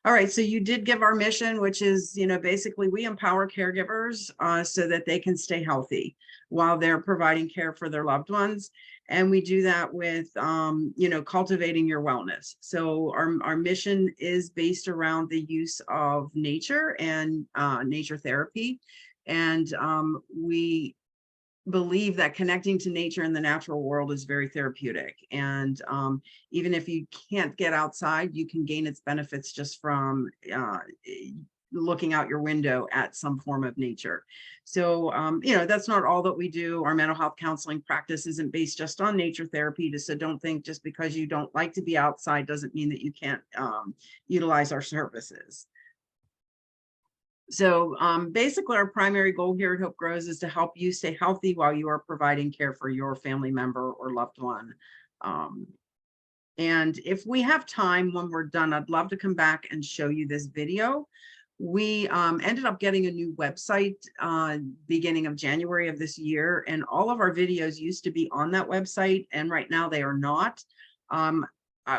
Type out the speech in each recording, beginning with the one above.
All right, so you did give our mission, which is, basically we empower caregivers so that they can stay healthy while they're providing care for their loved ones. And we do that with, cultivating your wellness. So our mission is based around the use of nature and nature therapy. And we believe that connecting to nature in the natural world is very therapeutic. And even if you can't get outside, you can gain its benefits just from looking out your window at some form of nature. So, that's not all that we do. Our mental health counseling practice isn't based just on nature therapy. So don't think just because you don't like to be outside doesn't mean that you can't utilize our services. So basically, our primary goal here at Hope Grows is to help you stay healthy while you are providing care for your family member or loved one. And if we have time when we're done, I'd love to come back and show you this video. We ended up getting a new website beginning of January of this year, and all of our videos used to be on that website, and right now they are not.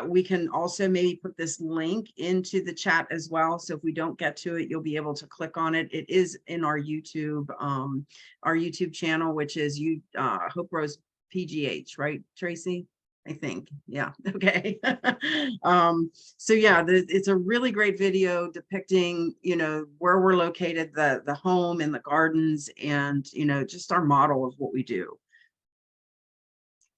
We can also maybe put this link into the chat as well. So if we don't get to it, you'll be able to click on it. It is in our YouTube channel, which is Hope Rose PGH, right, Tracy? I think, yeah, okay. So yeah, it's a really great video depicting, where we're located, the home and the gardens, and, just our model of what we do.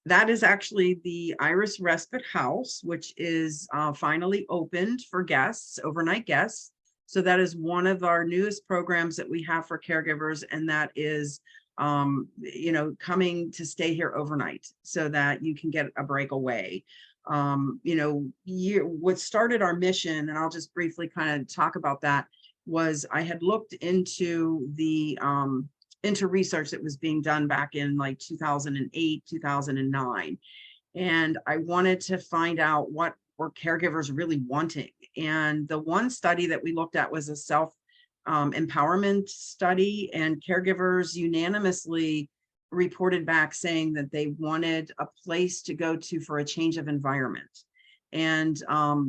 That is actually the Iris Respite House, which is finally opened for guests, overnight guests. So that is one of our newest programs that we have for caregivers, and that is, coming to stay here overnight so that you can get a break away. What started our mission, and I'll just briefly kind of talk about that, was I had looked into into research that was being done back in like 2008, 2009. And I wanted to find out what were caregivers really wanting. And the one study that we looked at was a self-empowerment study, and caregivers unanimously reported back saying that they wanted a place to go to for a change of environment. And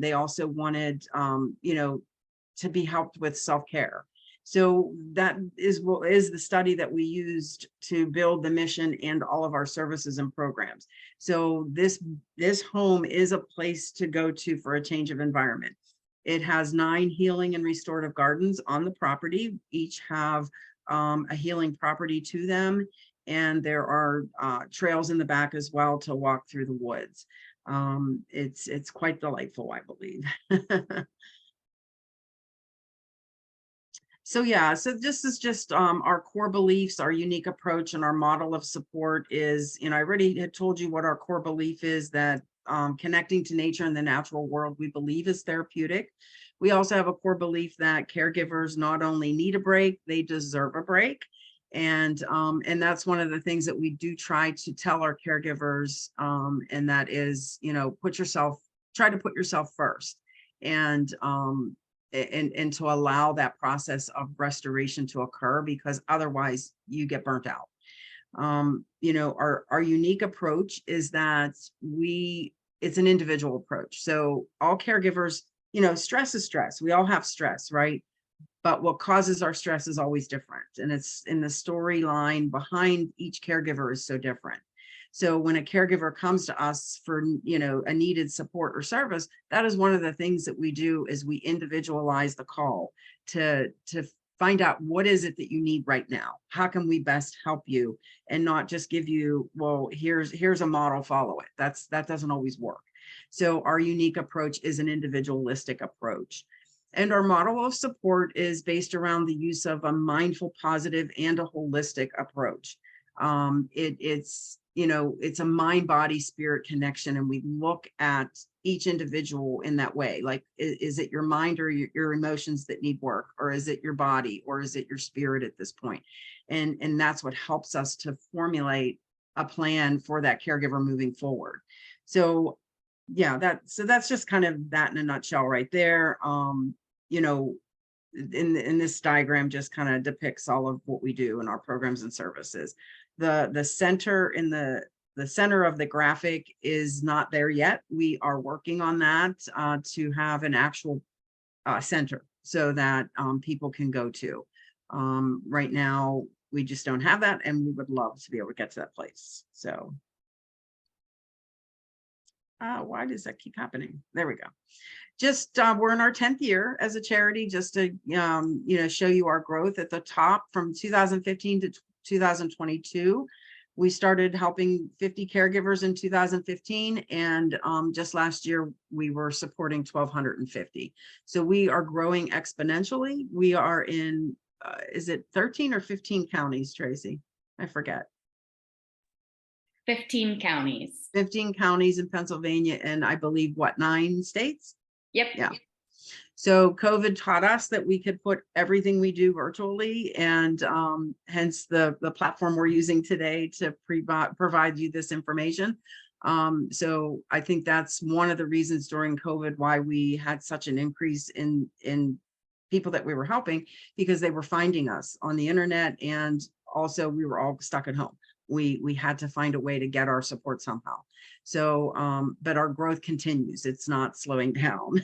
they also wanted, to be helped with self-care. So that is the study that we used to build the mission and all of our services and programs. So this home is a place to go to for a change of environment. It has 9 healing and restorative gardens on the property. Each have a healing property to them. And there are trails in the back as well to walk through the woods. It's quite delightful, I believe. So yeah, so this is just our core beliefs, our unique approach, and our model of support is, I already had told you what our core belief is, that connecting to nature and the natural world, we believe is therapeutic. We also have a core belief that caregivers not only need a break, they deserve a break. And that's one of the things that we do try to tell our caregivers, and that is, try to put yourself first. And to allow that process of restoration to occur, because otherwise you get burnt out. Our unique approach is that it's an individual approach. So all caregivers, stress is stress. We all have stress, right? But what causes our stress is always different. And it's in the storyline behind each caregiver is so different. So when a caregiver comes to us for, a needed support or service, that is one of the things that we do, is we individualize the call to find out what is it that you need right now. How can we best help you, and not just give you, well, here's a model, follow it. That doesn't always work. So our unique approach is an individualistic approach. And our model of support is based around the use of a mindful, positive, and a holistic approach. It's a mind, body, spirit connection. And we look at each individual in that way. Like, is it your mind or your emotions that need work? Or is it your body? Or is it your spirit at this point? And that's what helps us to formulate a plan for that caregiver moving forward. So yeah, that's just kind of that in a nutshell right there. In this diagram just kind of depicts all of what we do in our programs and services. The center in the center of the graphic is not there yet. We are working on that to have an actual center so that people can go to. Right now, we just don't have that, and we would love to be able to get to that place. So why does that keep happening? There we go. Just we're in our 10th year as a charity, just to show you our growth at the top. From 2015 to 2022, we started helping 50 caregivers in 2015, and just last year we were supporting 1,250. So we are growing exponentially. We are in is it 13 or 15 counties, Tracy? I forget. 15 counties. 15 counties in Pennsylvania, and I believe, what, 9 states? Yep. Yeah. So COVID taught us that we could put everything we do virtually, and hence the platform we're using today to provide you this information. So I think that's one of the reasons during COVID why we had such an increase in people that we were helping, because they were finding us on the internet, and also we were all stuck at home. We had to find a way to get our support somehow. So, but our growth continues. It's not slowing down.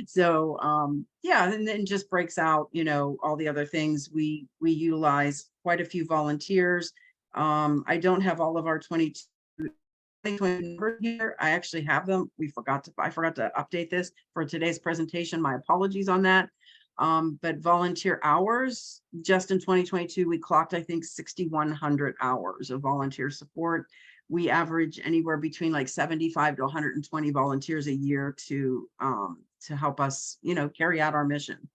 So, yeah, and then just breaks out, all the other things. We utilize quite a few volunteers. I don't have all of our 2020 numbers here. I actually have them. I forgot to update this for today's presentation. My apologies on that. But volunteer hours, just in 2022, we clocked, I think, 6,100 hours of volunteer support. We average anywhere between like 75 to 120 volunteers a year to help us, carry out our mission.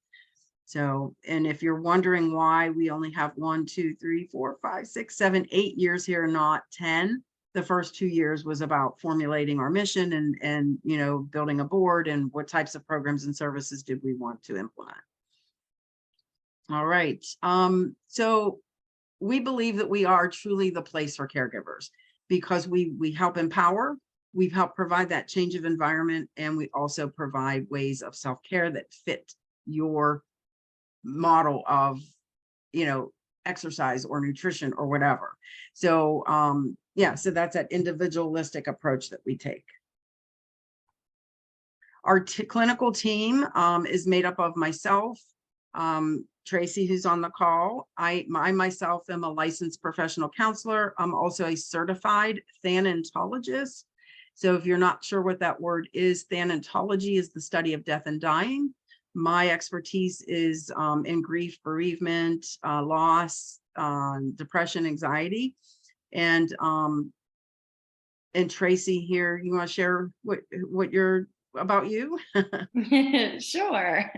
So, and if you're wondering why we only have 1, 2, 3, 4, 5, 6, 7, 8 years here, not 10, the first 2 years was about formulating our mission and building a board and what types of programs and services did we want to implement. All right. So we believe that we are truly the place for caregivers, because we help empower, we've helped provide that change of environment, and we also provide ways of self-care that fit your model of, exercise or nutrition or whatever. So, yeah, so that's that individualistic approach that we take. Our clinical team is made up of myself, Tracy, who's on the call. I myself am a licensed professional counselor. I'm also a certified thanatologist. So if you're not sure what that word is, thanatology is the study of death and dying. My expertise is in grief, bereavement, loss, depression, anxiety. And Tracy here, you want to share what you're about you? Sure.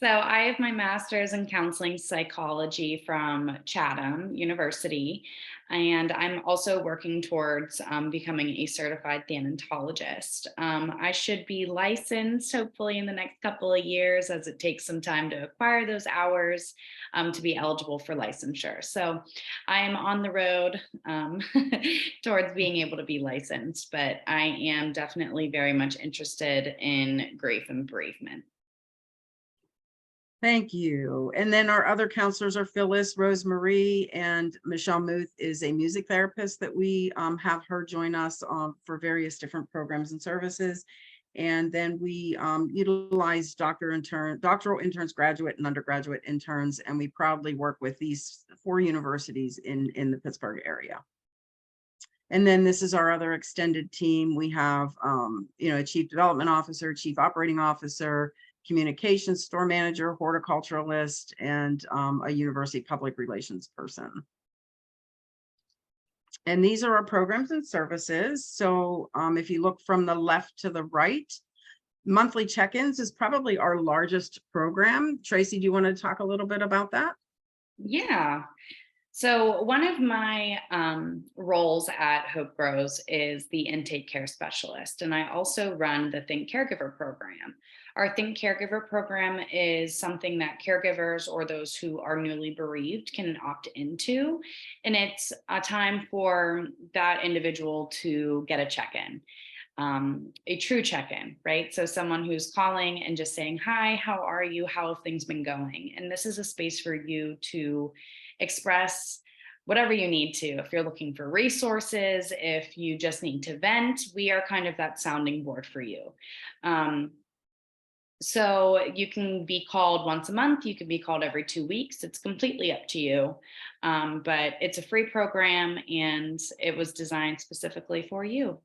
So I have my master's in counseling psychology from Chatham University, and I'm also working towards becoming a certified thanatologist. I should be licensed hopefully in the next couple of years, as it takes some time to acquire those hours to be eligible for licensure. So I'm on the road towards being able to be licensed, but I am definitely very much interested in grief and bereavement. Thank you. And then our other counselors are Phyllis, Rosemarie, and Michelle Muth is a music therapist that we have her join us for various different programs and services. And then we utilize doctoral interns, graduate and undergraduate interns, and we proudly work with these 4 universities in the Pittsburgh area. And then this is our other extended team. We have, a chief development officer, chief operating officer, communications store manager, horticulturalist, and a university public relations person. And these are our programs and services. So if you look from the left to the right, monthly check-ins is probably our largest program. Tracy, do you want to talk a little bit about that? Yeah. So one of my roles at Hope Grows is the intake care specialist, and I also run the Think Caregiver program. Our Think Caregiver program is something that caregivers or those who are newly bereaved can opt into, and it's a time for that individual to get a check-in. A true check-in, right? So someone who's calling and just saying, hi, how are you? How have things been going? And this is a space for you to express whatever you need to. If you're looking for resources, if you just need to vent, we are kind of that sounding board for you. So you can be called once a month, you can be called every 2 weeks. It's completely up to you. But it's a free program and it was designed specifically for you.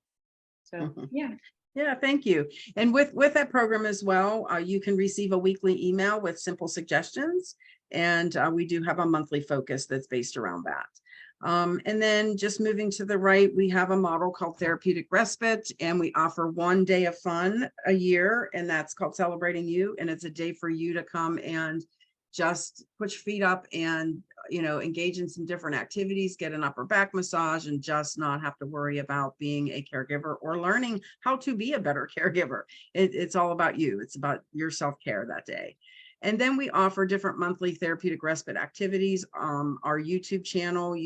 So yeah. Yeah, thank you. And with that program as well, you can receive a weekly email with simple suggestions. And we do have a monthly focus that's based around that. And then just moving to the right, we have a model called Therapeutic Respite, and we offer 1 day of fun a year, and that's called Celebrating You. And it's a day for you to come and just put your feet up and, engage in some different activities, get an upper back massage, and just not have to worry about being a caregiver or learning how to be a better caregiver. It's all about you. It's about your self-care that day. And then we offer different monthly therapeutic respite activities. Our YouTube channel,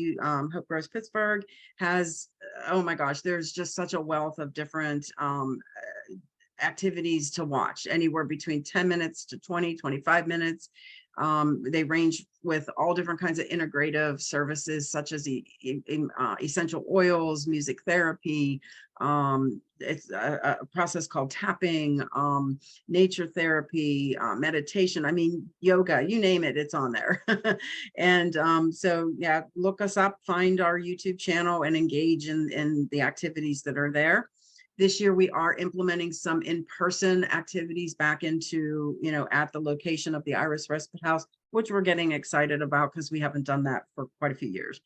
Hope Grows Pittsburgh, has, oh my gosh, there's just such a wealth of different activities to watch, anywhere between 10 minutes to 20, 25 minutes. They range with all different kinds of integrative services, such as essential oils, music therapy. It's a process called tapping, nature therapy, meditation. I mean, yoga, you name it, it's on there. And so, yeah, look us up, find our YouTube channel, and engage in the activities that are there. This year, we are implementing some in-person activities back into, at the location of the Iris Respite House, which we're getting excited about because we haven't done that for quite a few years.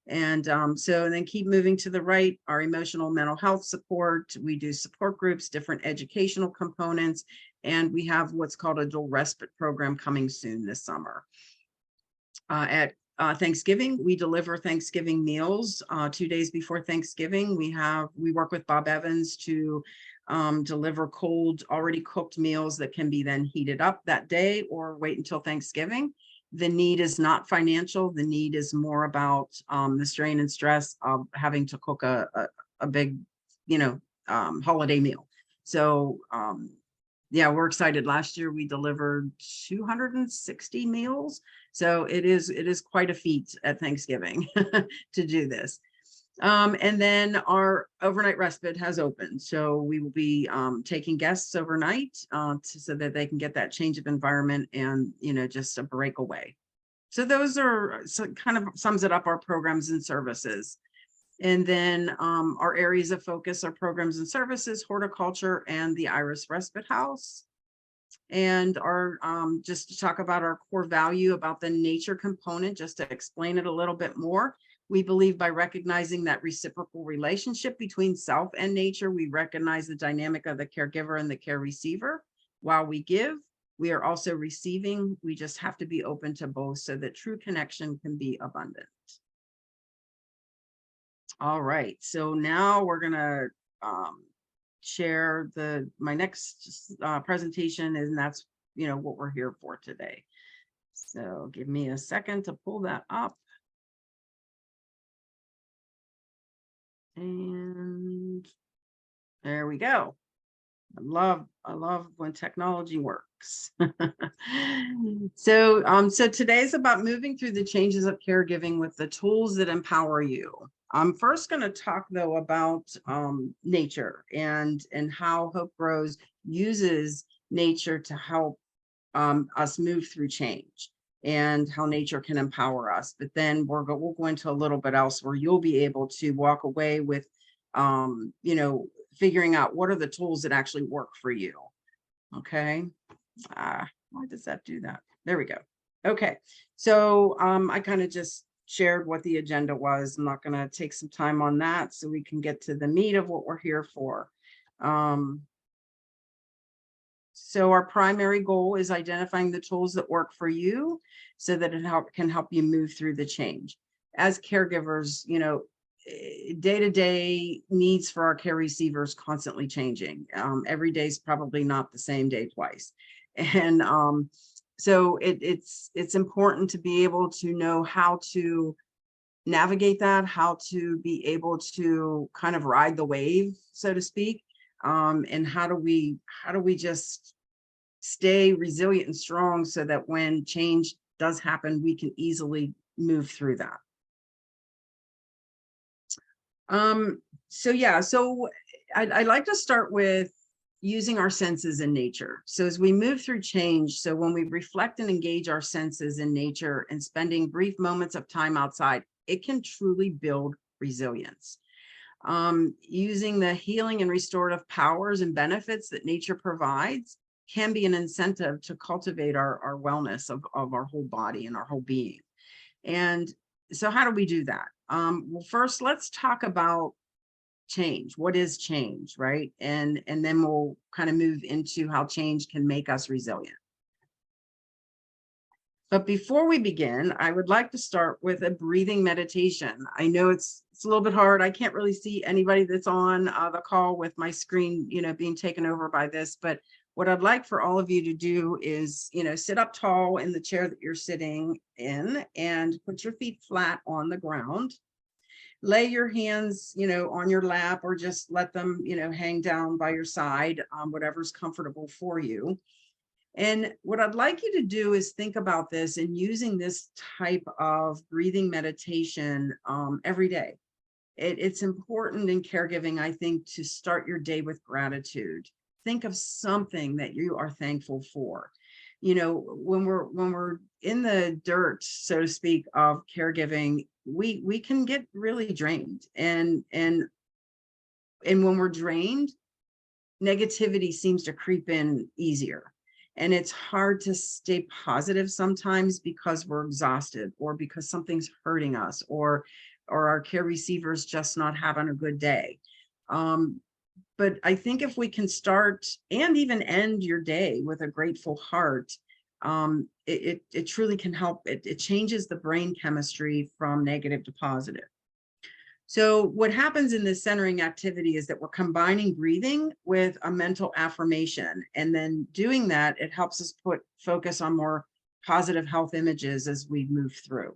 And so then keep moving to the right, our emotional mental health support. We do support groups, different educational components, and we have what's called a dual respite program coming soon this summer. At Thanksgiving, we deliver Thanksgiving meals 2 days before Thanksgiving. We work with Bob Evans to deliver cold, already cooked meals that can be then heated up that day or wait until Thanksgiving. The need is not financial. The need is more about the strain and stress of having to cook a big, holiday meal. So yeah, we're excited. Last year we delivered 260 meals. So it is quite a feat at Thanksgiving to do this. And then our overnight respite has opened. So we will be taking guests overnight so that they can get that change of environment and, just a break away. So those are kind of sums it up, our programs and services. And then our areas of focus are programs and services, horticulture, and the Iris Respite House. And our just to talk about our core value about the nature component, just to explain it a little bit more. We believe by recognizing that reciprocal relationship between self and nature, we recognize the dynamic of the caregiver and the care receiver. While we give, we are also receiving. We just have to be open to both so that true connection can be abundant. All right, so now we're gonna share my next presentation, and that's what we're here for today. So give me a second to pull that up. And there we go. I love when technology works. So today's about moving through the changes of caregiving with the tools that empower you. I'm first going to talk though about nature and how Hope Grows uses nature to help us move through change and how nature can empower us. But then we'll go into a little bit else where you'll be able to walk away with figuring out what are the tools that actually work for you. Okay. Why does that do that? There we go. Okay. So I kind of just shared what the agenda was. I'm not going to take some time on that so we can get to the meat of what we're here for. So our primary goal is identifying the tools that work for you so that it can help you move through the change. As caregivers, day-to-day needs for our care receivers constantly changing. Every day is probably not the same day twice. And so it's important to be able to know how to navigate that, how to be able to kind of ride the wave, so to speak. And how do we just stay resilient and strong so that when change does happen, we can easily move through that. So I'd like to start with, using our senses in nature. So as we move through change, so when we reflect and engage our senses in nature and spending brief moments of time outside, it can truly build resilience. Using the healing and restorative powers and benefits that nature provides can be an incentive to cultivate our wellness of our whole body and our whole being. And so how do we do that? Well, first, let's talk about change. What is change, right? And then we'll kind of move into how change can make us resilient. But before we begin, I would like to start with a breathing meditation. I know it's a little bit hard. I can't really see anybody that's on the call with my screen, being taken over by this. But what I'd like for all of you to do is, sit up tall in the chair that you're sitting in and put your feet flat on the ground. Lay your hands, on your lap, or just let them, hang down by your side, whatever's comfortable for you. And what I'd like you to do is think about this and using this type of breathing meditation every day. It's important in caregiving, I think, to start your day with gratitude. Think of something that you are thankful for. When we're in the dirt, so to speak, of caregiving, we can get really drained. And when we're drained, negativity seems to creep in easier. And it's hard to stay positive sometimes because we're exhausted, or because something's hurting us, or our care receiver's just not having a good day. But I think if we can start and even end your day with a grateful heart, it truly can help. It changes the brain chemistry from negative to positive. So what happens in this centering activity is that we're combining breathing with a mental affirmation. And then doing that, it helps us put focus on more positive health images as we move through.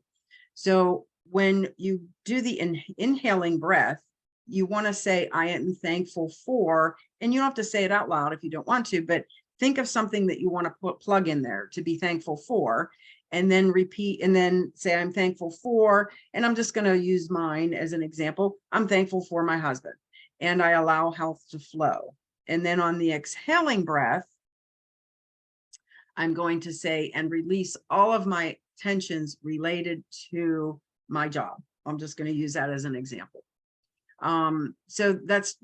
So when you do the inhaling breath, you want to say, I am thankful for, and you don't have to say it out loud if you don't want to, but think of something that you want to plug in there to be thankful for, and then repeat, and then say, I'm thankful for, and I'm just going to use mine as an example. I'm thankful for my husband, and I allow health to flow. And then on the exhaling breath, I'm going to say, and release all of my tensions related to my job. I'm just going to use that as an example. So that's,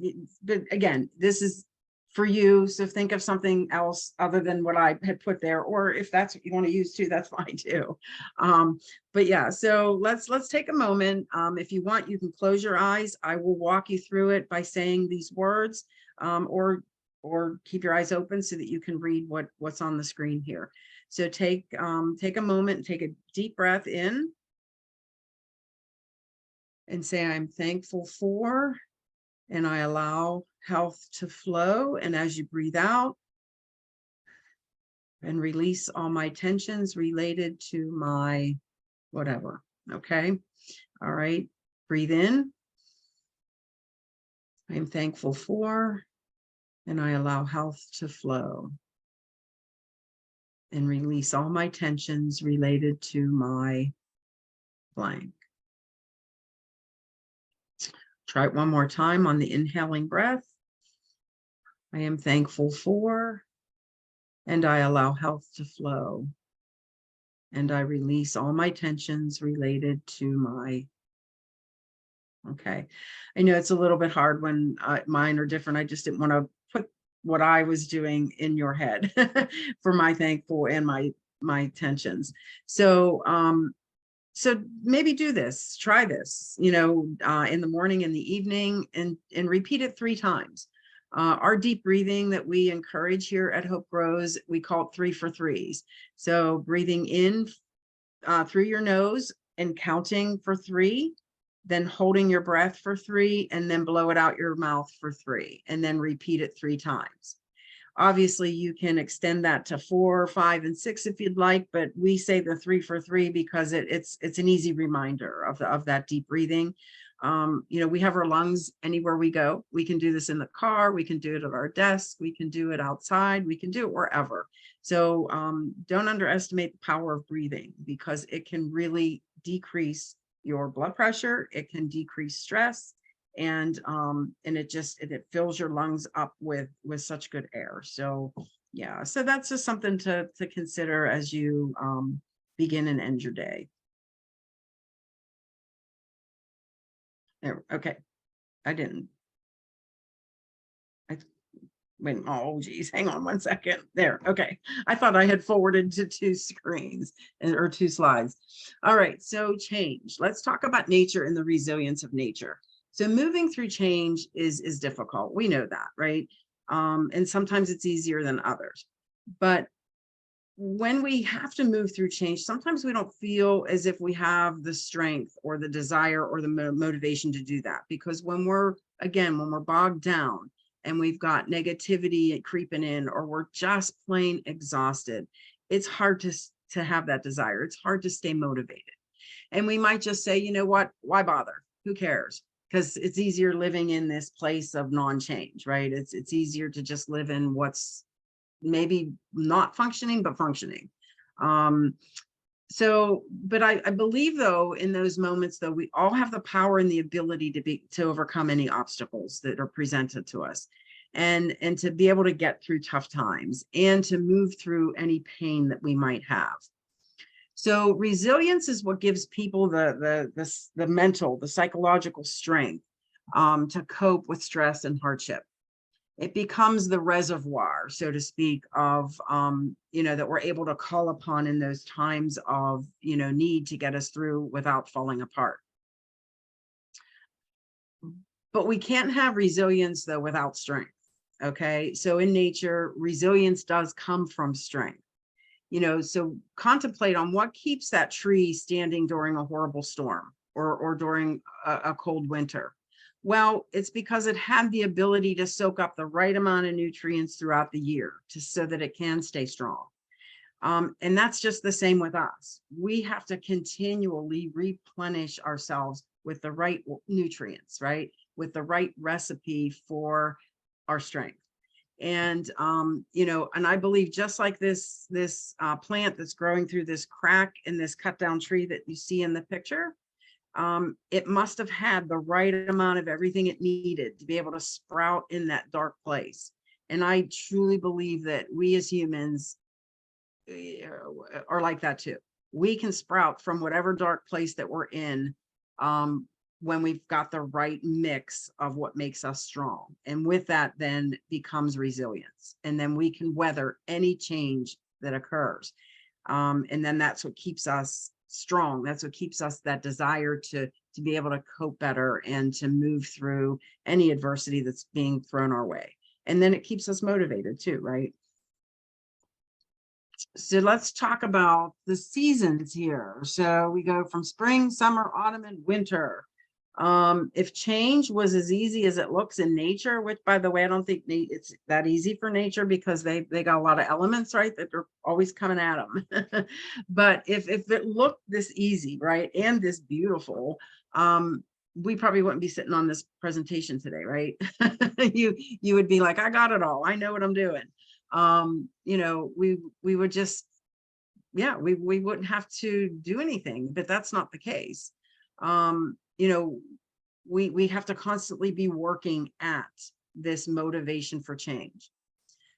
again, this is for you. So think of something else other than what I had put there, or if that's what you want to use too, that's fine too. But yeah, so let's take a moment. If you want, you can close your eyes. I will walk you through it by saying these words, or keep your eyes open so that you can read what's on the screen here. So take a moment and take a deep breath in and say, I'm thankful for, and I allow health to flow. And as you breathe out, and release all my tensions related to my whatever. Okay. All right. Breathe in. I am thankful for, and I allow health to flow. And release all my tensions related to my blank. Try it one more time on the inhaling breath. I am thankful for, and I allow health to flow. And I release all my tensions related to my, okay. I know it's a little bit hard when mine are different. I just didn't want to put what I was doing in your head for my thankful and my tensions. So, so maybe do this, try this, in the morning and the evening, and repeat it 3 times. Our deep breathing that we encourage here at Hope Grows, we call it 3 for 3s. So breathing in through your nose and counting for 3, then holding your breath for 3, and then blow it out your mouth for 3, and then repeat it 3 times. Obviously, you can extend that to 4, 5, and 6 if you'd like, but we say the 3 for 3 because it's an easy reminder of that deep breathing. We have our lungs anywhere we go. We can do this in the car. We can do it at our desk. We can do it outside. We can do it wherever. So don't underestimate the power of breathing, because it can really decrease your blood pressure. It can decrease stress. and it fills your lungs up with such good air. So yeah, so that's just something to consider as you begin and end your day. There, okay. I didn't. Wait, oh geez, hang on one second. There, okay. I thought I had forwarded to 2 screens or 2 slides. All right, so change. Let's talk about nature and the resilience of nature. So moving through change is difficult. We know that, right? And sometimes it's easier than others. But when we have to move through change, sometimes we don't feel as if we have the strength or the desire or the motivation to do that. Because when we're bogged down, and we've got negativity creeping in, or we're just plain exhausted, it's hard to have that desire. It's hard to stay motivated. And we might just say, you know what, why bother? Who cares? Because it's easier living in this place of non-change, right? It's easier to just live in what's maybe not functioning, but functioning. But I believe though, in those moments though, we all have the power and the ability to overcome any obstacles that are presented to us, and to be able to get through tough times and to move through any pain that we might have. So resilience is what gives people the mental, the psychological strength to cope with stress and hardship. It becomes the reservoir, so to speak, of, that we're able to call upon in those times of, need to get us through without falling apart. But we can't have resilience, though, without strength. Okay. So in nature, resilience does come from strength. So contemplate on what keeps that tree standing during a horrible storm or during a cold winter. Well, it's because it had the ability to soak up the right amount of nutrients throughout the year so that it can stay strong. And that's just the same with us. We have to continually replenish ourselves with the right nutrients, right? With the right recipe for our strength. And, and I believe just like this plant that's growing through this crack in this cut down tree that you see in the picture, it must have had the right amount of everything it needed to be able to sprout in that dark place. And I truly believe that we as humans are like that too. We can sprout from whatever dark place that we're in when we've got the right mix of what makes us strong. And with that then becomes resilience. And then we can weather any change that occurs. And then that's what keeps us strong. That's what keeps us that desire to be able to cope better and to move through any adversity that's being thrown our way. And then it keeps us motivated too, right? So let's talk about the seasons here. So we go from spring, summer, autumn, and winter. If change was as easy as it looks in nature, which by the way, I don't think it's that easy for nature because they got a lot of elements, right, that are always coming at them. But if it looked this easy, right, and this beautiful, we probably wouldn't be sitting on this presentation today, right? You would be like, I got it all. I know what I'm doing. We would just, yeah, we wouldn't have to do anything, but that's not the case. We have to constantly be working at this motivation for change.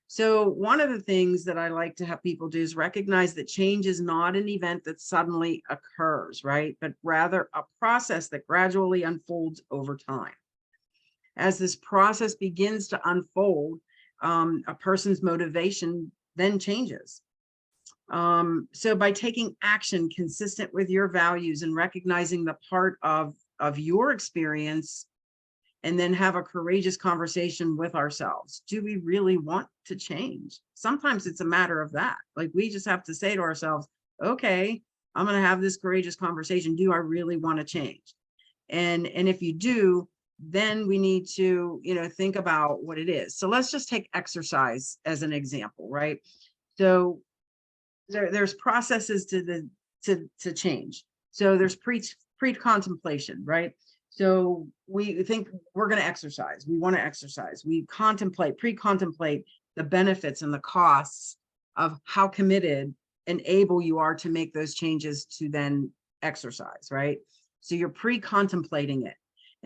So one of the things that I like to have people do is recognize that change is not an event that suddenly occurs, right? But rather a process that gradually unfolds over time. As this process begins to unfold, a person's motivation then changes. So by taking action consistent with your values and recognizing the part of your experience, and then have a courageous conversation with ourselves. Do we really want to change? Sometimes it's a matter of that. Like we just have to say to ourselves, okay, I'm going to have this courageous conversation. Do I really want to change? And if you do, then we need to, think about what it is. So let's just take exercise as an example, right? So there's processes to change. So there's pre-contemplation, right? So we think we're going to exercise. We want to exercise. We pre-contemplate the benefits and the costs of how committed and able you are to make those changes to then exercise, right? So you're pre-contemplating it.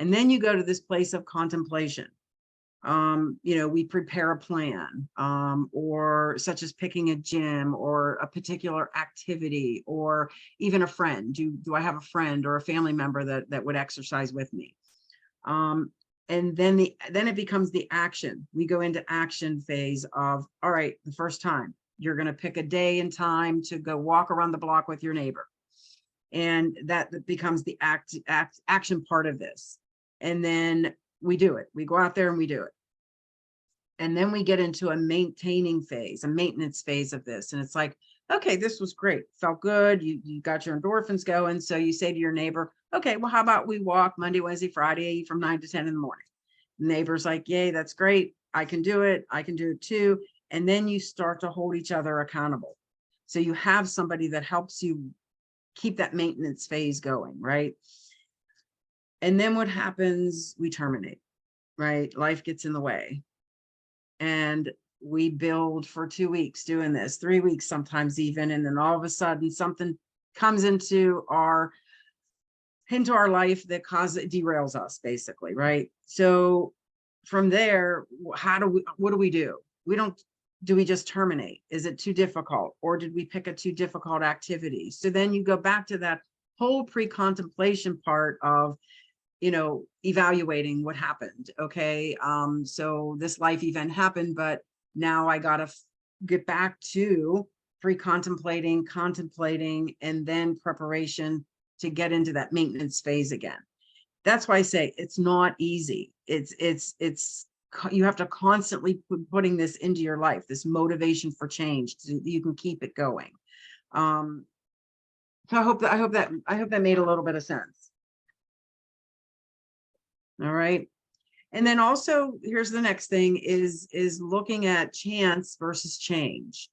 And then you go to this place of contemplation. We prepare a plan, or such as picking a gym or a particular activity, or even a friend. Do I have a friend or a family member that would exercise with me? And then it becomes the action. We go into action phase of, all right, the first time you're going to pick a day and time to go walk around the block with your neighbor. And that becomes the action part of this. And then we do it. We go out there and we do it. And then we get into a maintaining phase, a maintenance phase of this. And it's like, okay, this was great. Felt good. You got your endorphins going. So you say to your neighbor, okay, well, how about we walk Monday, Wednesday, Friday from 9 to 10 in the morning? The neighbor's like, yay, that's great. I can do it. I can do it too. And then you start to hold each other accountable. So you have somebody that helps you keep that maintenance phase going, right? And then what happens? We terminate, right? Life gets in the way. And we build for 2 weeks doing this, 3 weeks, sometimes even. And then all of a sudden something comes into our life that derails us, basically, right? So from there, what do we do? Do we just terminate? Is it too difficult? Or did we pick a too difficult activity? So then you go back to that whole pre-contemplation part of, evaluating what happened. Okay. So this life event happened, but now I got to get back to pre-contemplating, contemplating, and then preparation to get into that maintenance phase again. That's why I say it's not easy. You have to constantly putting this into your life, this motivation for change, so you can keep it going. So I hope that made a little bit of sense. All right. And then also, here's the next thing is looking at chance versus change.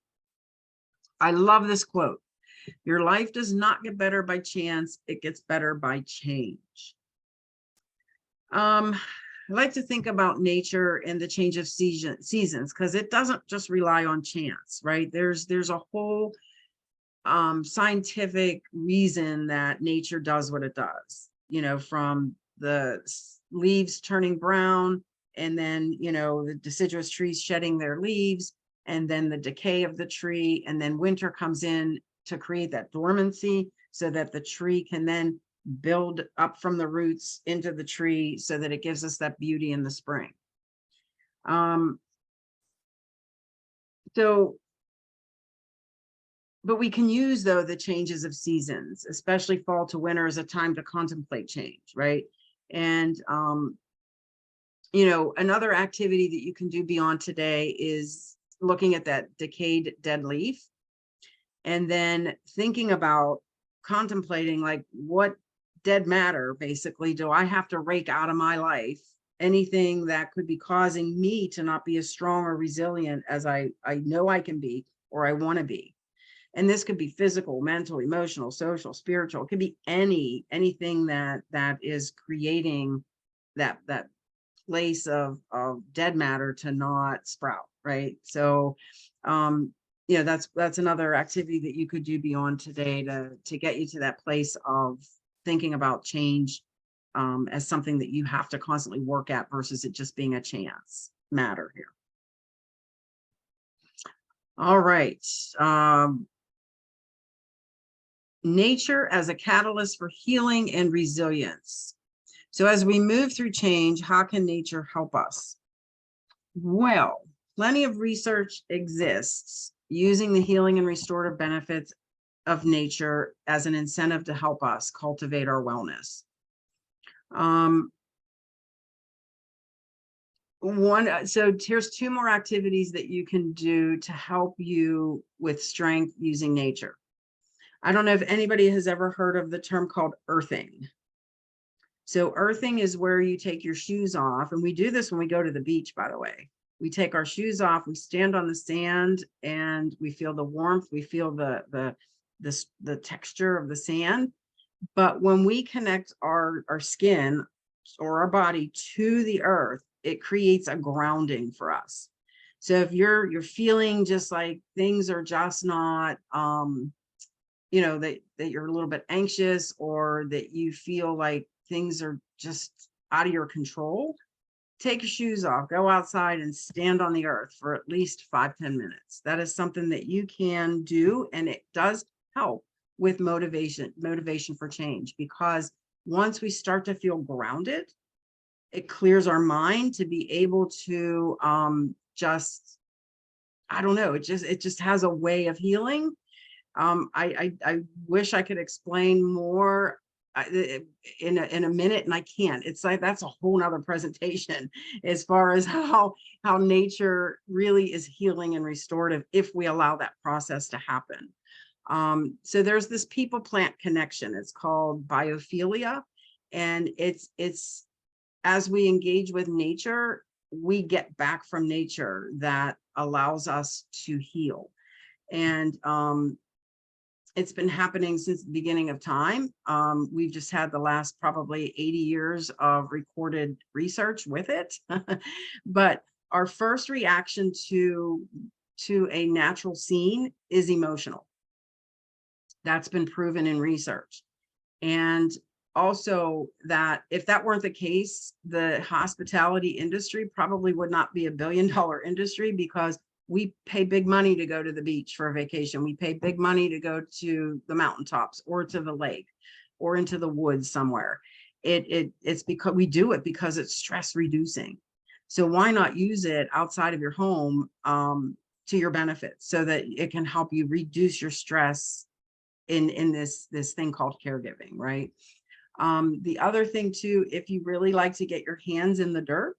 I love this quote. Your life does not get better by chance. It gets better by change. I like to think about nature and the change of seasons, because it doesn't just rely on chance, right? There's a whole scientific reason that nature does what it does, from the leaves turning brown, and then, the deciduous trees shedding their leaves, and then the decay of the tree, and then winter comes in to create that dormancy so that the tree can then build up from the roots into the tree so that it gives us that beauty in the spring. But we can use, though, the changes of seasons, especially fall to winter, as a time to contemplate change, right? And, another activity that you can do beyond today is looking at that decayed dead leaf, and then thinking about contemplating, like, what dead matter, basically, do I have to rake out of my life? Anything that could be causing me to not be as strong or resilient as I know I can be, or I want to be. And this could be physical, mental, emotional, social, spiritual. It could be anything that is creating that place of dead matter to not sprout, right? So, that's another activity that you could do beyond today to get you to that place of thinking about change as something that you have to constantly work at, versus it just being a chance matter here. All right. Nature as a catalyst for healing and resilience. So as we move through change, how can nature help us? Well, plenty of research exists using the healing and restorative benefits of nature as an incentive to help us cultivate our wellness. So here's 2 more activities that you can do to help you with strength using nature. I don't know if anybody has ever heard of the term called earthing. So earthing is where you take your shoes off, and we do this when we go to the beach, by the way. We take our shoes off, we stand on the sand, and we feel the warmth, we feel the texture of the sand. But when we connect our skin or our body to the earth, it creates a grounding for us. So if you're feeling just like things are just not, that you're a little bit anxious, or that you feel like things are just out of your control, take your shoes off, go outside and stand on the earth for at least 5-10 minutes. That is something that you can do, and it does help with motivation for change, because once we start to feel grounded, it clears our mind to be able to just, I don't know, it just has a way of healing. I wish I could explain more in a minute, and I can't. It's like that's a whole nother presentation as far as how nature really is healing and restorative if we allow that process to happen. So there's this people plant connection. It's called biophilia, and it's as we engage with nature, we get back from nature that allows us to heal. And it's been happening since the beginning of time. We've just had the last probably 80 years of recorded research with it. But our first reaction to a natural scene is emotional. That's been proven in research. And also that if that weren't the case, the hospitality industry probably would not be $1 billion industry, because we pay big money to go to the beach for a vacation. We pay big money to go to the mountaintops or to the lake or into the woods somewhere. It's because we do it because it's stress reducing. So why not use it outside of your home to your benefit, so that it can help you reduce your stress in this thing called caregiving, right? The other thing too, if you really like to get your hands in the dirt,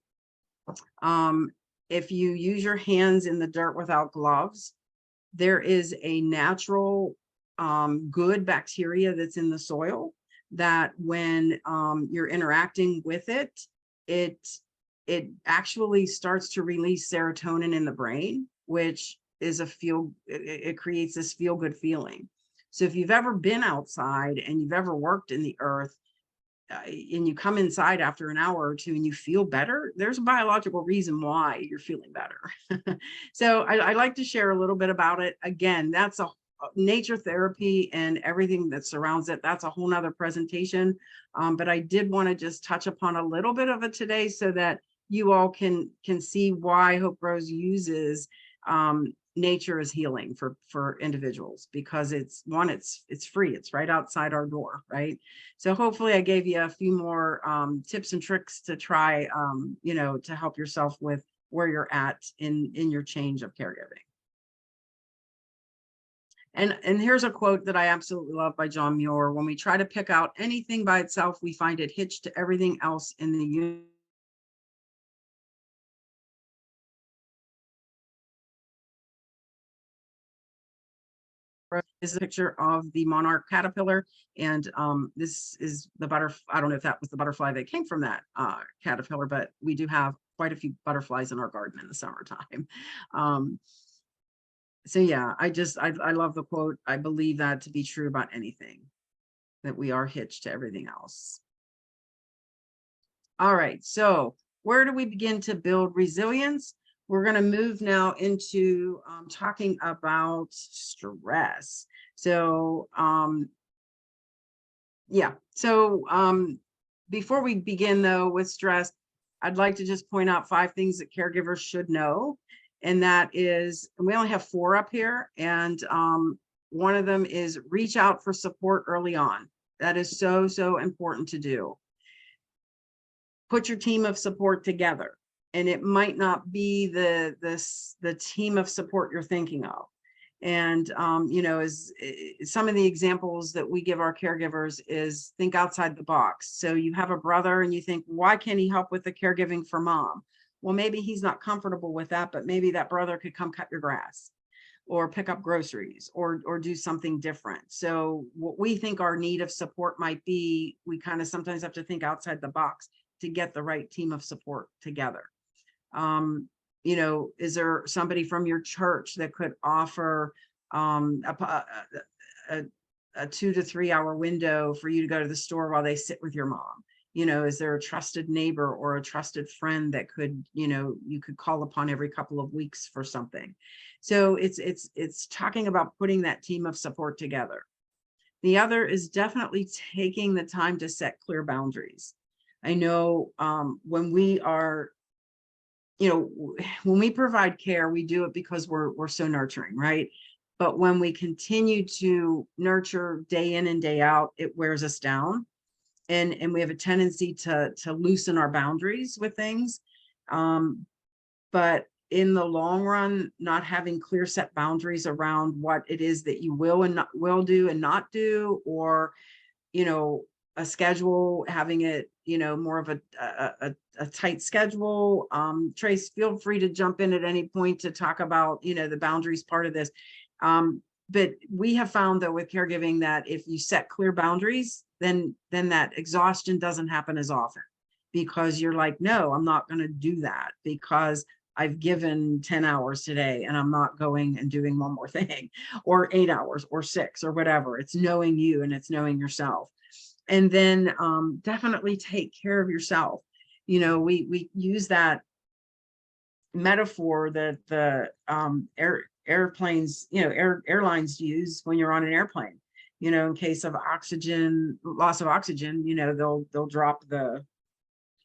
if you use your hands in the dirt without gloves, there is a natural good bacteria that's in the soil that when you're interacting with it, it actually starts to release serotonin in the brain, which is it creates this feel good feeling. So if you've ever been outside and you've ever worked in the earth, and you come inside after an hour or two and you feel better, there's a biological reason why you're feeling better. So I like to share a little bit about it. Again, that's a nature therapy and everything that surrounds it. That's a whole nother presentation. But I did want to just touch upon a little bit of it today so that you all can see why Hope Grows uses nature as healing for individuals, because it's free. It's right outside our door, right? So hopefully I gave you a few more tips and tricks to try, to help yourself with where you're at in your change of caregiving. And here's a quote that I absolutely love by John Muir: "When we try to pick out anything by itself, we find it hitched to everything else in the universe." Is a picture of the monarch caterpillar, and this is the butterfly. I don't know if that was the butterfly that came from that caterpillar, but we do have quite a few butterflies in our garden in the summertime. So yeah, I love the quote. I believe that to be true about anything, that we are hitched to everything else. All right, so where do we begin to build resilience? We're going to move now into talking about stress. So yeah, so before we begin though with stress, I'd like to just point out 5 things that caregivers should know. And that is, and we only have 4 up here, and one of them is reach out for support early on. That is so important to do. Put your team of support together. And it might not be the team of support you're thinking of. And as some of the examples that we give our caregivers is think outside the box. So you have a brother and you think, why can't he help with the caregiving for mom? Well, maybe he's not comfortable with that, but maybe that brother could come cut your grass or pick up groceries or do something different. So what we think our need of support might be, we kind of sometimes have to think outside the box to get the right team of support together. Is there somebody from your church that could offer a 2 to 3 hour window for you to go to the store while they sit with your mom? Is there a trusted neighbor or a trusted friend that could, you could call upon every couple of weeks for something? So it's talking about putting that team of support together. The other is definitely taking the time to set clear boundaries. I know when we are, when we provide care, we do it because we're so nurturing, right? But when we continue to nurture day in and day out, it wears us down. And we have a tendency to loosen our boundaries with things. But in the long run, not having clear set boundaries around what it is that you will and not will do and not do, or, a schedule, having it, more of a tight schedule. Trace, feel free to jump in at any point to talk about, the boundaries part of this. But we have found though with caregiving that if you set clear boundaries, then that exhaustion doesn't happen as often, because you're like, no, I'm not going to do that because I've given 10 hours today and I'm not going and doing one more thing, or 8 hours or 6 or whatever. It's knowing you and it's knowing yourself. And then definitely take care of yourself. We use that metaphor that the airplanes, airlines use when you're on an airplane. In case of loss of oxygen, they'll drop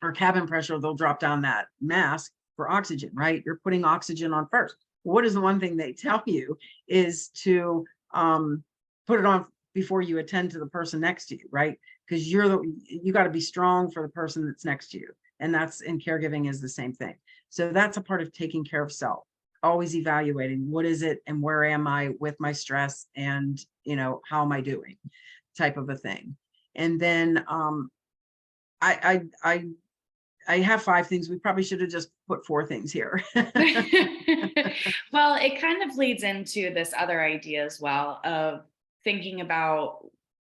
or cabin pressure, they'll drop down that mask for oxygen, right? You're putting oxygen on first. What is the one thing they tell you is to put it on before you attend to the person next to you, right? Because you got to be strong for the person that's next to you. And that's in caregiving is the same thing. So that's a part of taking care of self, always evaluating what is it and where am I with my stress, and how am I doing, type of a thing. And then I have 5 things. We probably should have just put 4 things here. Well, it kind of leads into this other idea as well of thinking about,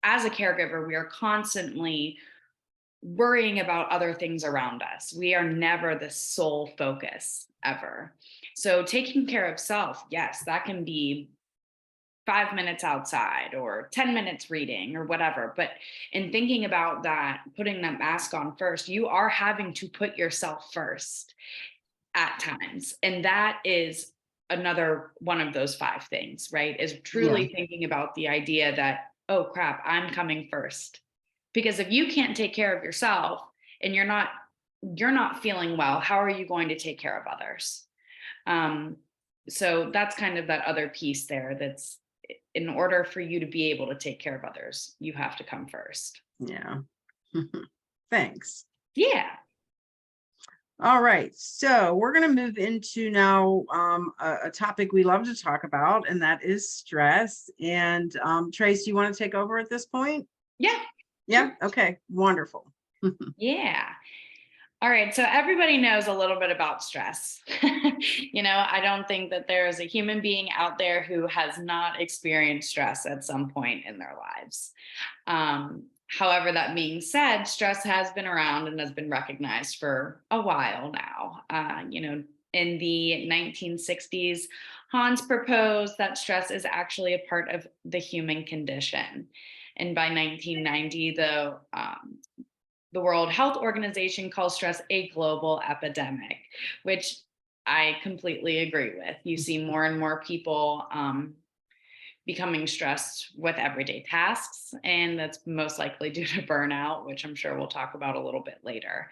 as a caregiver, we are constantly worrying about other things around us. We are never the sole focus ever. So taking care of self, yes, that can be 5 minutes outside or 10 minutes reading or whatever. But in thinking about that, putting that mask on first, you are having to put yourself first at times. And that is another one of those 5 things, right? Is truly thinking about the idea that, oh crap, I'm coming first. Because if you can't take care of yourself and you're not feeling well, how are you going to take care of others? So that's kind of that other piece there. That's, in order for you to be able to take care of others, you have to come first. Yeah. Thanks. Yeah. All right. So we're going to move into now a topic we love to talk about, and that is stress. And Trace, you want to take over at this point? Yeah. Yeah. Okay. Wonderful. Yeah. All right. So everybody knows a little bit about stress. I don't think that there is a human being out there who has not experienced stress at some point in their lives. However, that being said, stress has been around and has been recognized for a while now. In the 1960s, Hans proposed that stress is actually a part of the human condition. And by 1990, the World Health Organization calls stress a global epidemic, which I completely agree with. You see more and more people becoming stressed with everyday tasks, and that's most likely due to burnout, which I'm sure we'll talk about a little bit later.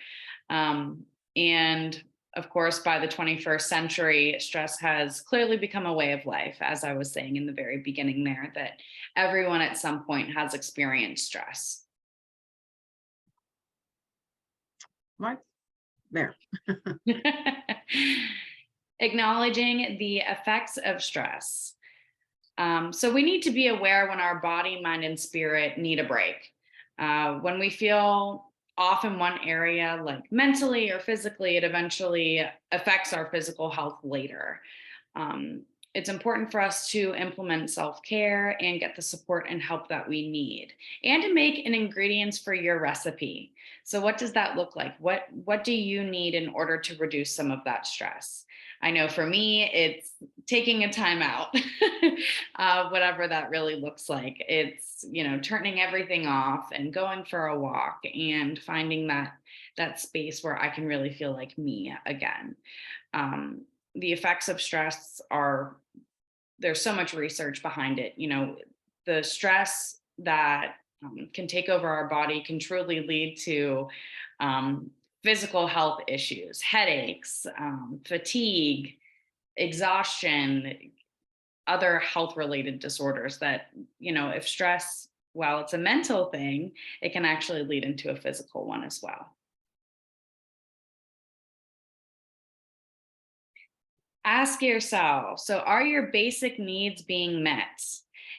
And of course, by the 21st century, stress has clearly become a way of life, as I was saying in the very beginning there, that everyone at some point has experienced stress. What? There. Acknowledging the effects of stress. So we need to be aware when our body, mind, and spirit need a break. When we feel off in one area, like mentally or physically, it eventually affects our physical health later. It's important for us to implement self-care and get the support and help that we need, and to make an ingredients for your recipe. So what does that look like? What do you need in order to reduce some of that stress? I know for me, it's taking a time out, whatever that really looks like. It's, turning everything off and going for a walk and finding that space where I can really feel like me again. The effects of stress there's so much research behind it. The stress that can take over our body can truly lead to physical health issues, headaches, fatigue, exhaustion, other health related disorders that, if stress, while it's a mental thing, it can actually lead into a physical one as well. Ask yourself, so are your basic needs being met?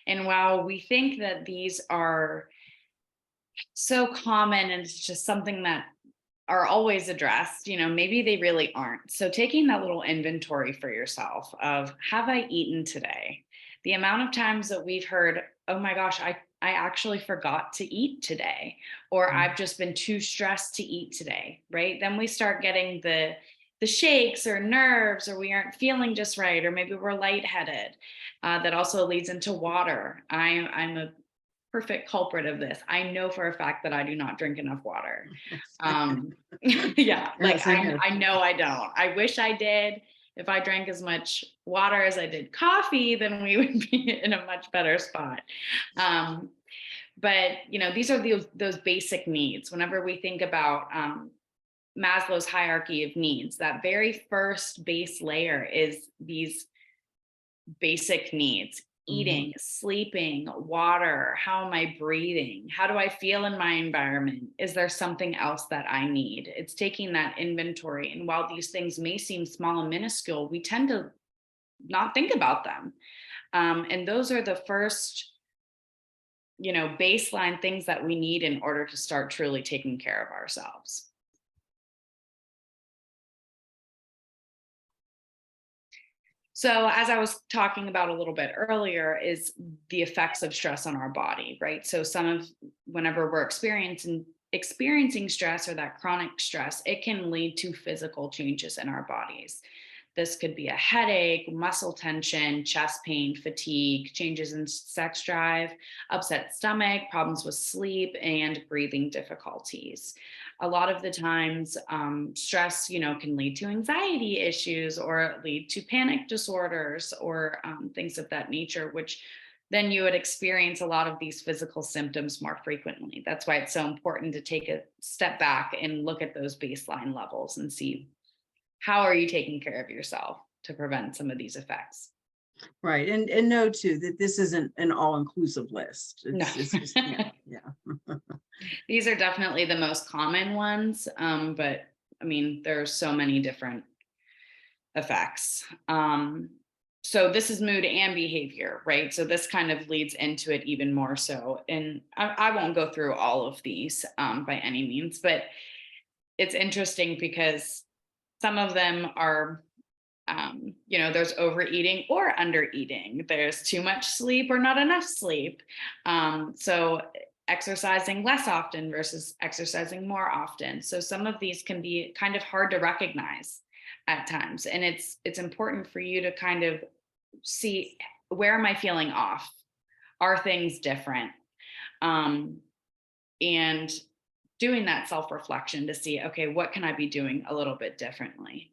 And while we think that these are so common and it's just something that are always addressed, maybe they really aren't. So taking that little inventory for yourself of, have I eaten today? The amount of times that we've heard, oh my gosh, I actually forgot to eat today, or I've just been too stressed to eat today, right? Then we start getting the shakes or nerves, or we aren't feeling just right, or maybe we're lightheaded. That also leads into water. I'm a perfect culprit of this. I know for a fact that I do not drink enough water. Yeah, like I know I don't. I wish I did. If I drank as much water as I did coffee, then we would be in a much better spot. But these are those basic needs. Whenever we think about Maslow's hierarchy of needs, that very first base layer is these basic needs: eating, sleeping, water. How am I breathing? How do I feel in my environment? Is there something else that I need? It's taking that inventory. And while these things may seem small and minuscule, we tend to not think about them. And those are the first, baseline things that we need in order to start truly taking care of ourselves. So as I was talking about a little bit earlier, is the effects of stress on our body, right? So whenever we're experiencing stress or that chronic stress, it can lead to physical changes in our bodies. This could be a headache, muscle tension, chest pain, fatigue, changes in sex drive, upset stomach, problems with sleep, and breathing difficulties. A lot of the times, stress, can lead to anxiety issues or lead to panic disorders or things of that nature, which then you would experience a lot of these physical symptoms more frequently. That's why it's so important to take a step back and look at those baseline levels and see, how are you taking care of yourself to prevent some of these effects? Right. And know too, that this isn't an all-inclusive list. It's just, yeah. These are definitely the most common ones. But I mean, there's so many different effects. So this is mood and behavior, right? So this kind of leads into it even more so. And I won't go through all of these by any means, but it's interesting because some of them are, there's overeating or undereating. There's too much sleep or not enough sleep. So exercising less often versus exercising more often. So some of these can be kind of hard to recognize at times. And it's important for you to kind of see, where am I feeling off? Are things different? And doing that self-reflection to see, okay, what can I be doing a little bit differently?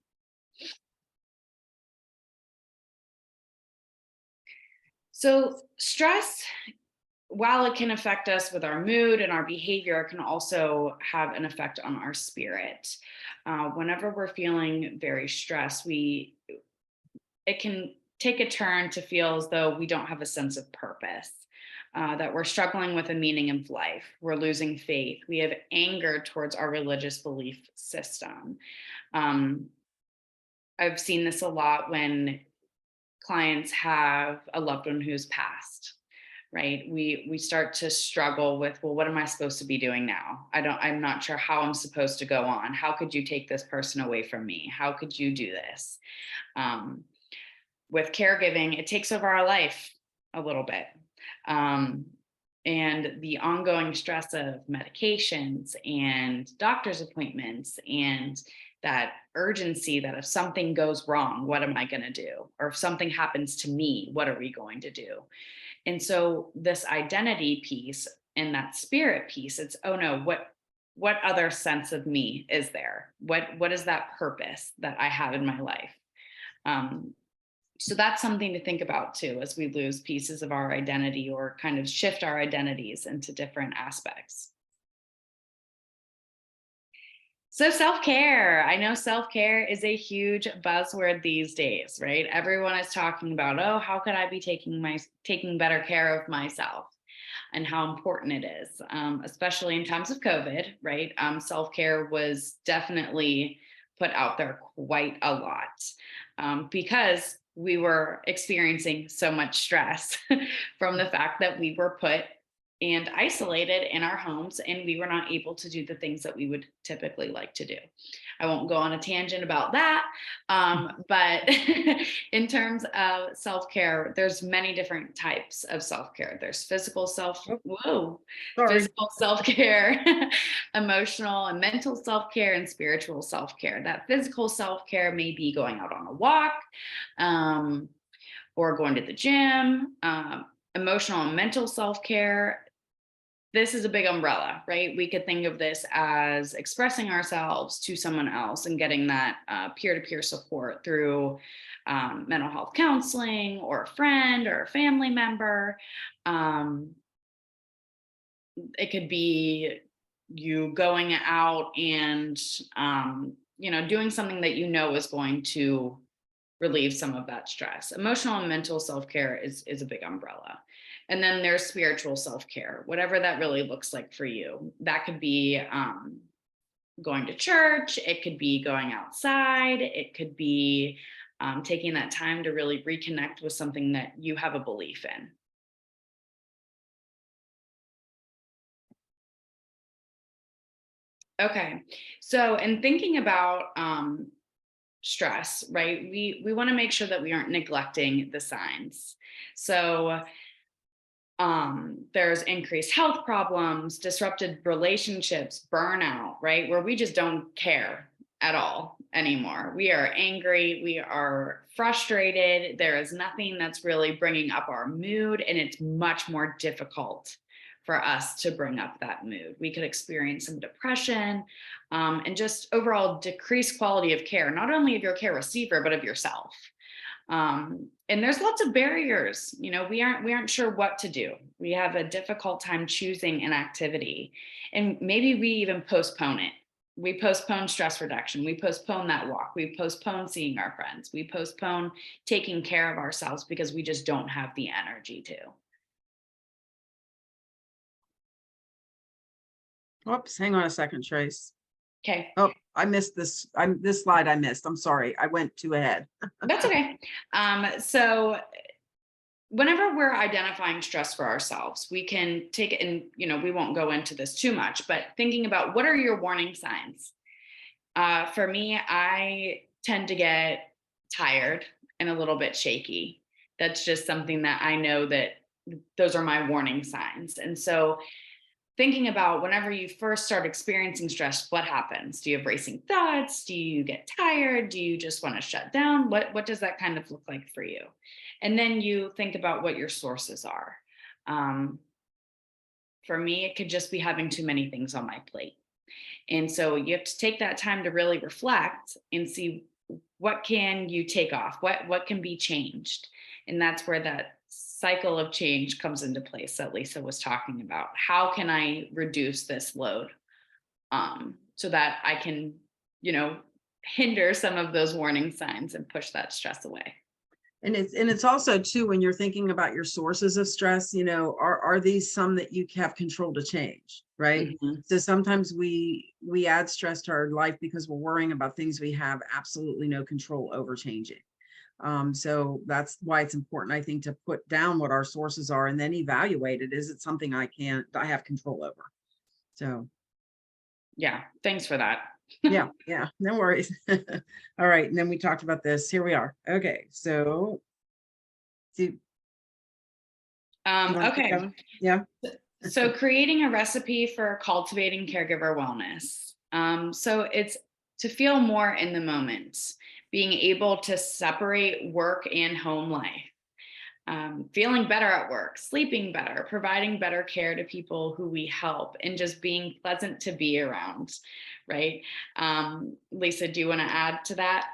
So stress, while it can affect us with our mood and our behavior, it can also have an effect on our spirit. Whenever we're feeling very stressed, it can take a turn to feel as though we don't have a sense of purpose. That we're struggling with a meaning of life. We're losing faith. We have anger towards our religious belief system. I've seen this a lot when clients have a loved one who's passed, right? We start to struggle with, well, what am I supposed to be doing now? I'm not sure how I'm supposed to go on. How could you take this person away from me? How could you do this? With caregiving, it takes over our life a little bit. And the ongoing stress of medications and doctor's appointments and that urgency that if something goes wrong, what am I going to do? Or if something happens to me, what are we going to do? And so this identity piece and that spirit piece, it's, oh no, what other sense of me is there? What is that purpose that I have in my life? So that's something to think about too, as we lose pieces of our identity or kind of shift our identities into different aspects. So self-care, I know self-care is a huge buzzword these days, right? Everyone is talking about, oh, how could I be taking better care of myself, and how important it is, especially in times of COVID, right? Self-care was definitely put out there quite a lot, because we were experiencing so much stress from the fact that we were put and isolated in our homes, and we were not able to do the things that we would typically like to do. I won't go on a tangent about that, but in terms of self-care, there's many different types of self-care. There's Oh, whoa, sorry. physical self-care, emotional and mental self-care, and spiritual self-care. That physical self-care may be going out on a walk, um, or going to the gym. Emotional and mental self-care, this is a big umbrella, right? We could think of this as expressing ourselves to someone else and getting that peer-to-peer support through mental health counseling, or a friend or a family member. Um, it could be you going out and doing something that you know is going to relieve some of that stress. Emotional and mental self-care is a big umbrella. And then there's spiritual self-care, whatever that really looks like for you. That could be going to church, it could be going outside, it could be taking that time to really reconnect with something that you have a belief in. Okay, so in thinking about stress, right? We want to make sure that we aren't neglecting the signs. So there's increased health problems, disrupted relationships, burnout, right? Where we just don't care at all anymore. We are angry, we are frustrated. There is nothing that's really bringing up our mood, and it's much more difficult for us to bring up that mood. We could experience some depression, and just overall decreased quality of care, not only of your care receiver, but of yourself. And there's lots of barriers. We aren't sure what to do. We have a difficult time choosing an activity, and maybe we even postpone it. We postpone stress reduction, we postpone that walk, we postpone seeing our friends, we postpone taking care of ourselves because we just don't have the energy to. Oops, hang on a second, Trace. Okay. Oh, I missed this. This slide I missed. I'm sorry. I went too ahead. That's okay. So whenever we're identifying stress for ourselves, we can take it, and we won't go into this too much, but thinking about what are your warning signs. For me, I tend to get tired and a little bit shaky. That's just something that I know that those are my warning signs. And so thinking about whenever you first start experiencing stress, what happens? Do you have racing thoughts? Do you get tired? Do you just want to shut down? What does that kind of look like for you? And then you think about what your sources are. Um, for me, it could just be having too many things on my plate. And so you have to take that time to really reflect and see what can you take off, what can be changed. And that's where that cycle of change comes into place that Lisa was talking about. How can I reduce this load, so that I can, hinder some of those warning signs and push that stress away? And it's also too, when you're thinking about your sources of stress, are these some that you have control to change, right? Mhm. So sometimes we add stress to our life because we're worrying about things we have absolutely no control over changing. So that's why it's important, I think, to put down what our sources are and then evaluate it. Is it something I have control over? So Yeah, thanks for that. yeah, no worries. All right, and then we talked about this. Here we are. Okay, so see, you want to keep Okay. going? Yeah. So creating a recipe for cultivating caregiver wellness. So it's to feel more in the moment, being able to separate work and home life, feeling better at work, sleeping better, providing better care to people who we help, and just being pleasant to be around, right? Lisa, do you want to add to that?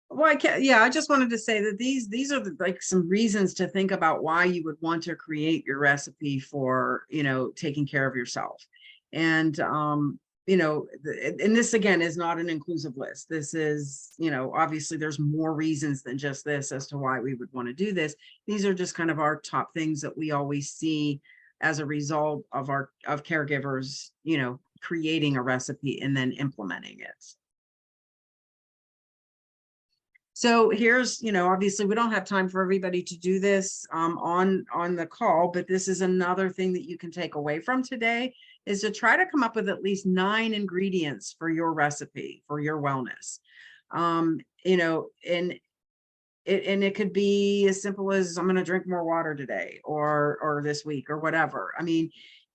Well, I can't, yeah, I just wanted to say that these are like some reasons to think about why you would want to create your recipe for, taking care of yourself. And and this again is not an inclusive list. This is, obviously there's more reasons than just this as to why we would want to do this. These are just kind of our top things that we always see as a result of caregivers, creating a recipe and then implementing it. So here's, obviously we don't have time for everybody to do this on the call, but this is another thing that you can take away from today, is to try to come up with at least 9 ingredients for your recipe, for your wellness. And it could be as simple as, I'm going to drink more water today or this week or whatever. I mean,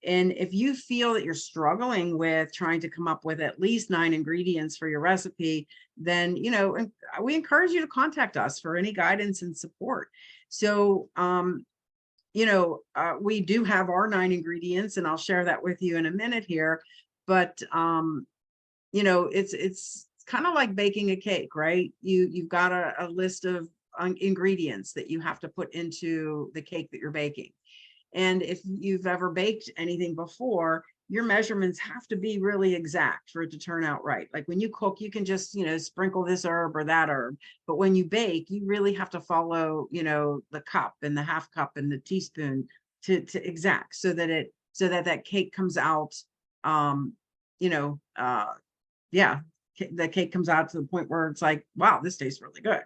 and if you feel that you're struggling with trying to come up with at least 9 ingredients for your recipe, then, we encourage you to contact us for any guidance and support. So, we do have our 9 ingredients, and I'll share that with you in a minute here. But, it's kind of like baking a cake, right? You've got a list of ingredients that you have to put into the cake that you're baking. And if you've ever baked anything before, your measurements have to be really exact for it to turn out right. Like when you cook, you can just, sprinkle this herb or that herb. But when you bake, you really have to follow, the cup and the half cup and the teaspoon to exact, so that that cake comes out, the cake comes out to the point where it's like, wow, this tastes really good.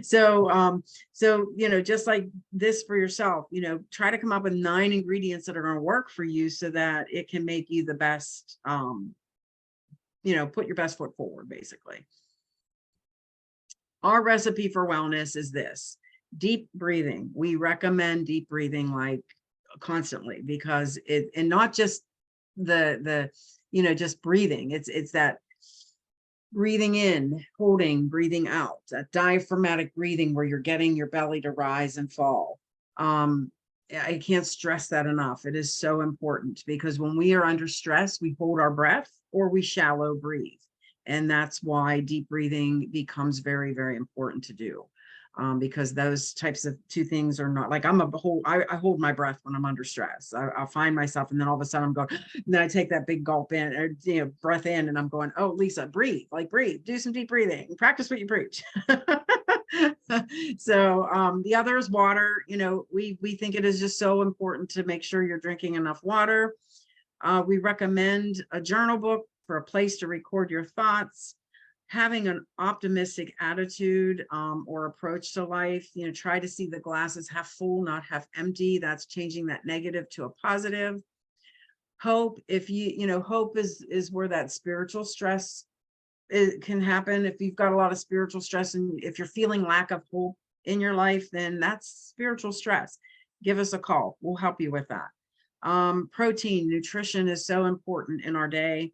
So, just like this for yourself, try to come up with 9 ingredients that are going to work for you so that it can make you the best, put your best foot forward, basically. Our recipe for wellness is this: deep breathing. We recommend deep breathing like constantly, because and not just just breathing. It's that breathing in, holding, breathing out, that diaphragmatic breathing where you're getting your belly to rise and fall. I can't stress that enough. It is so important, because when we are under stress, we hold our breath or we shallow breathe. And that's why deep breathing becomes very, very important to do. Because those types of 2 things are not like, I hold my breath when I'm under stress. I'll find myself, and then all of a sudden I'm going, and then I take that big gulp in, or breath in, and I'm going, oh, Lisa, breathe, do some deep breathing, practice what you preach. So the other is water. We think it is just so important to make sure you're drinking enough water. We recommend a journal book for a place to record your thoughts. Having an optimistic attitude or approach to life. Try to see the glasses half full, not half empty. That's changing that negative to a positive. Hope. If hope is where that spiritual stress can happen. If you've got a lot of spiritual stress, and if you're feeling lack of hope in your life, then that's spiritual stress. Give us a call. We'll help you with that. Protein, nutrition is so important in our day.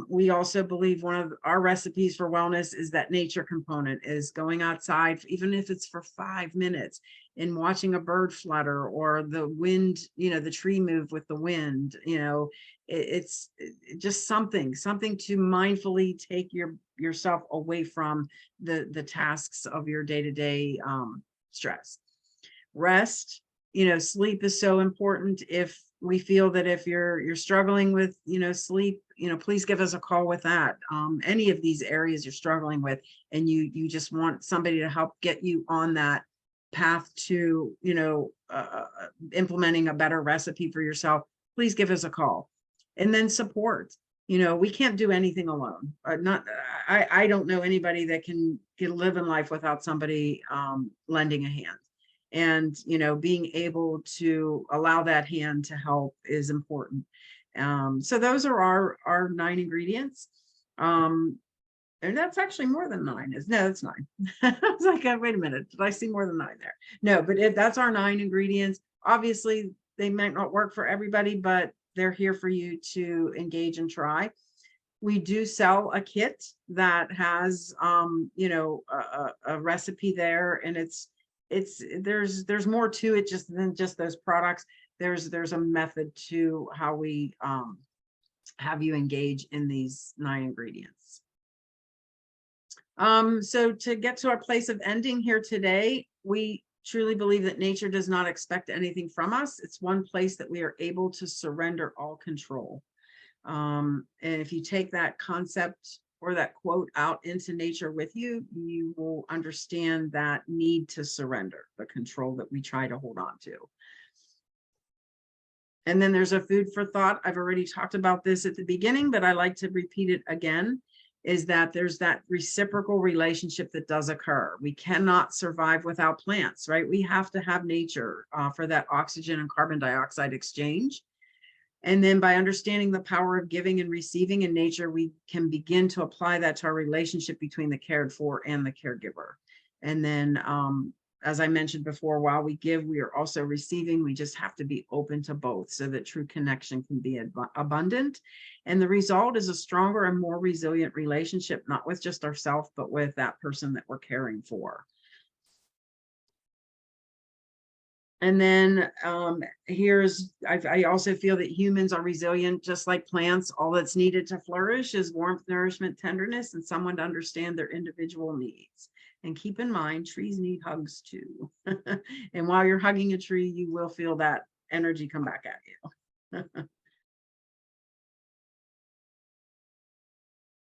We also believe one of our recipes for wellness is that nature component, is going outside, even if it's for 5 minutes, and watching a bird flutter, or the wind, the tree move with the wind. It's just something to mindfully take yourself away from the tasks of your day-to-day stress. Rest. Sleep is so important. If we feel that if you're struggling with, sleep, please give us a call with that. Any of these areas you're struggling with, and you just want somebody to help get you on that path to, implementing a better recipe for yourself, please give us a call. And then support. We can't do anything alone. I don't know anybody that can live in life without somebody lending a hand. And, being able to allow that hand to help is important. So those are our 9 ingredients. And that's actually more than 9. No, that's 9. I was like, wait a minute, did I see more than 9 there? No, but that's our 9 ingredients. Obviously, they might not work for everybody, but they're here for you to engage and try. We do sell a kit that has, a recipe there, and there's more to it than just those products. There's a method to how we have you engage in these 9 ingredients. So to get to our place of ending here today, we truly believe that nature does not expect anything from us. It's one place that we are able to surrender all control. And if you take that concept or that quote out into nature with you, you will understand that need to surrender, the control that we try to hold on to. And then there's a food for thought. I've already talked about this at the beginning, but I like to repeat it again, is that there's that reciprocal relationship that does occur. We cannot survive without plants, right? We have to have nature for that oxygen and carbon dioxide exchange. And then by understanding the power of giving and receiving in nature, we can begin to apply that to our relationship between the cared for and the caregiver. And then, as I mentioned before, while we give, we are also receiving. We just have to be open to both so that true connection can be abundant. And the result is a stronger and more resilient relationship, not with just ourselves, but with that person that we're caring for. And then I also feel that humans are resilient, just like plants. All that's needed to flourish is warmth, nourishment, tenderness, and someone to understand their individual needs. And keep in mind, trees need hugs too. And while you're hugging a tree, you will feel that energy come back at you.